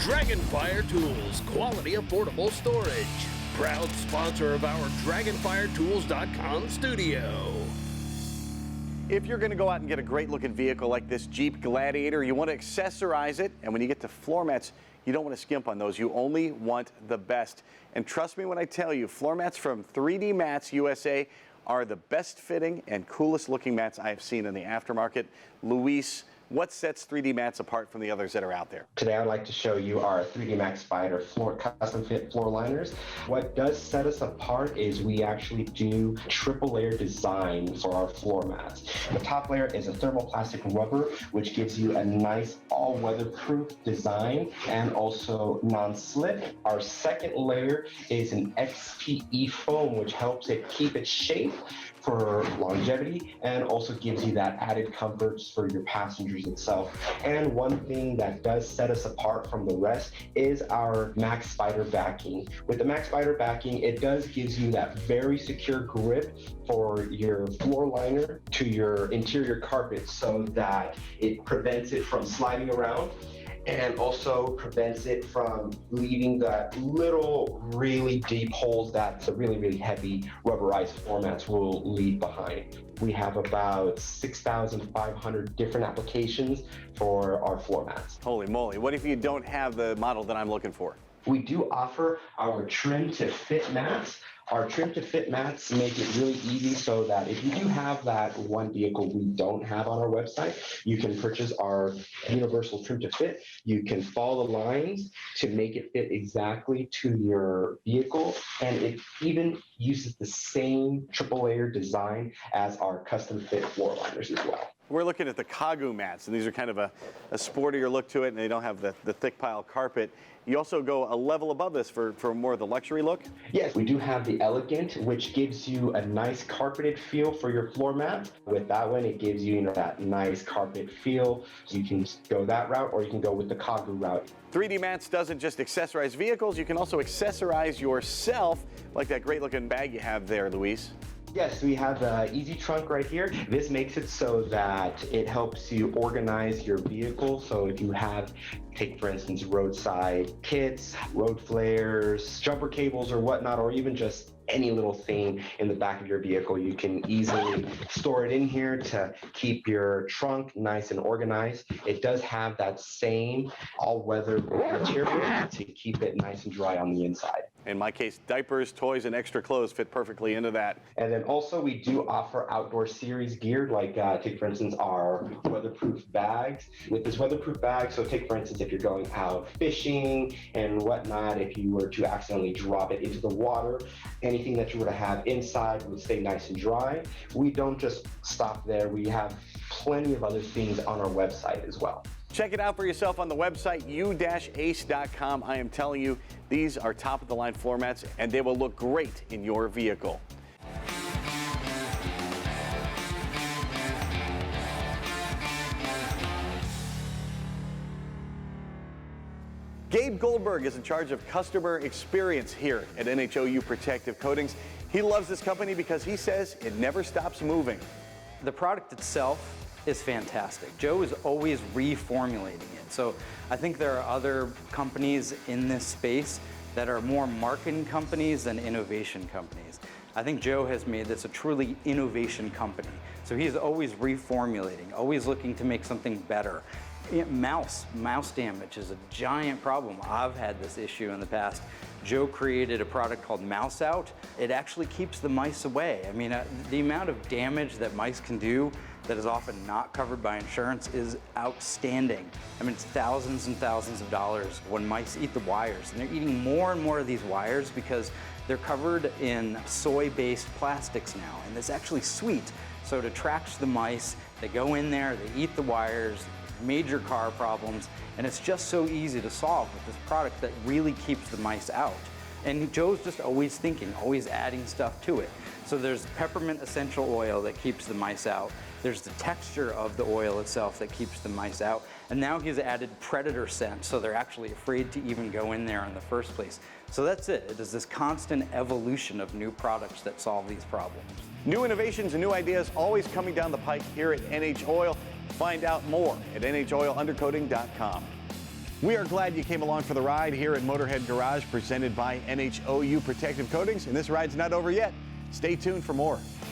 Dragonfire Tools, quality affordable storage. Proud sponsor of our DragonfireTools.com studio. If you're going to go out and get a great looking vehicle like this Jeep Gladiator, you want to accessorize it, and when you get to floor mats, you don't want to skimp on those. You only want the best. And trust me when I tell you, floor mats from 3D Mats USA are the best fitting and coolest looking mats I have seen in the aftermarket. Luis, what sets 3D Mats apart from the others that are out there? Today I'd like to show you our 3D Max Spider custom fit floor liners. What does set us apart is we actually do triple layer design for our floor mats. The top layer is a thermoplastic rubber, which gives you a nice all weatherproof design and also non-slip. Our second layer is an XPE foam, which helps it keep its shape for longevity and also gives you that added comforts for your passengers itself. And one thing that does set us apart from the rest is our Max Spider backing. With the Max Spider backing, it does gives you that very secure grip for your floor liner to your interior carpet so that it prevents it from sliding around and also prevents it from leaving that little really deep holes that the really heavy rubberized floor mats will leave behind. We have about 6,500 different applications for our floor mats. Holy moly, what if you don't have the model that I'm looking for? We do offer our trim to fit mats. Our trim to fit mats make it really easy so that if you do have that one vehicle we don't have on our website, you can purchase our universal trim to fit. You can follow the lines to make it fit exactly to your vehicle. And it even uses the same triple layer design as our custom fit floor liners as well. We're looking at the NHOU mats, and these are kind of a sportier look to it, and they don't have the thick pile carpet. You also go a level above this for more of the luxury look? Yes, we do have the Elegant, which gives you a nice carpeted feel for your floor mat. With that one, it gives you, that nice carpet feel. So you can go that route, or you can go with the NHOU route. 3D Mats doesn't just accessorize vehicles, you can also accessorize yourself, like that great looking bag you have there, Luis. Yes, we have the Easy Trunk right here. This makes it so that it helps you organize your vehicle. So if you have, take for instance, roadside kits, road flares, jumper cables or whatnot, or even just any little thing in the back of your vehicle, you can easily store it in here to keep your trunk nice and organized. It does have that same all-weather material to keep it nice and dry on the inside. In my case, diapers, toys, and extra clothes fit perfectly into that. And then also we do offer outdoor series gear, like take for instance our weatherproof bags. With this weatherproof bag, so take for instance if you're going out fishing and whatnot, if you were to accidentally drop it into the water, anything that you were to have inside would stay nice and dry. We don't just stop there. We have plenty of other things on our website as well. Check it out for yourself on the website, u-ace.com. I am telling you, these are top-of-the-line floor mats, and they will look great in your vehicle. Gabe Goldberg is in charge of customer experience here at NHOU Protective Coatings. He loves this company because he says it never stops moving. The product itself is fantastic. Joe is always reformulating it. So I think there are other companies in this space that are more marketing companies than innovation companies. I think Joe has made this a truly innovation company. So he is always reformulating, always looking to make something better. Mouse damage is a giant problem. I've had this issue in the past. Joe created a product called Mouse Out. It actually keeps the mice away. I mean, the amount of damage that mice can do that is often not covered by insurance is outstanding. I mean, it's thousands and thousands of dollars when mice eat the wires. And they're eating more and more of these wires because they're covered in soy-based plastics now. And it's actually sweet. So it attracts the mice. They go in there, they eat the wires, major car problems, and it's just so easy to solve with this product that really keeps the mice out. And Joe's just always thinking, always adding stuff to it. So there's peppermint essential oil that keeps the mice out. There's the texture of the oil itself that keeps the mice out. And now he's added predator scent, so they're actually afraid to even go in there in the first place. So that's it. It is this constant evolution of new products that solve these problems. New innovations and new ideas always coming down the pike here at NH Oil. Find out more at NHOILundercoating.com. We are glad you came along for the ride here at Motorhead Garage, presented by NHOU Protective Coatings, and this ride's not over yet. Stay tuned for more.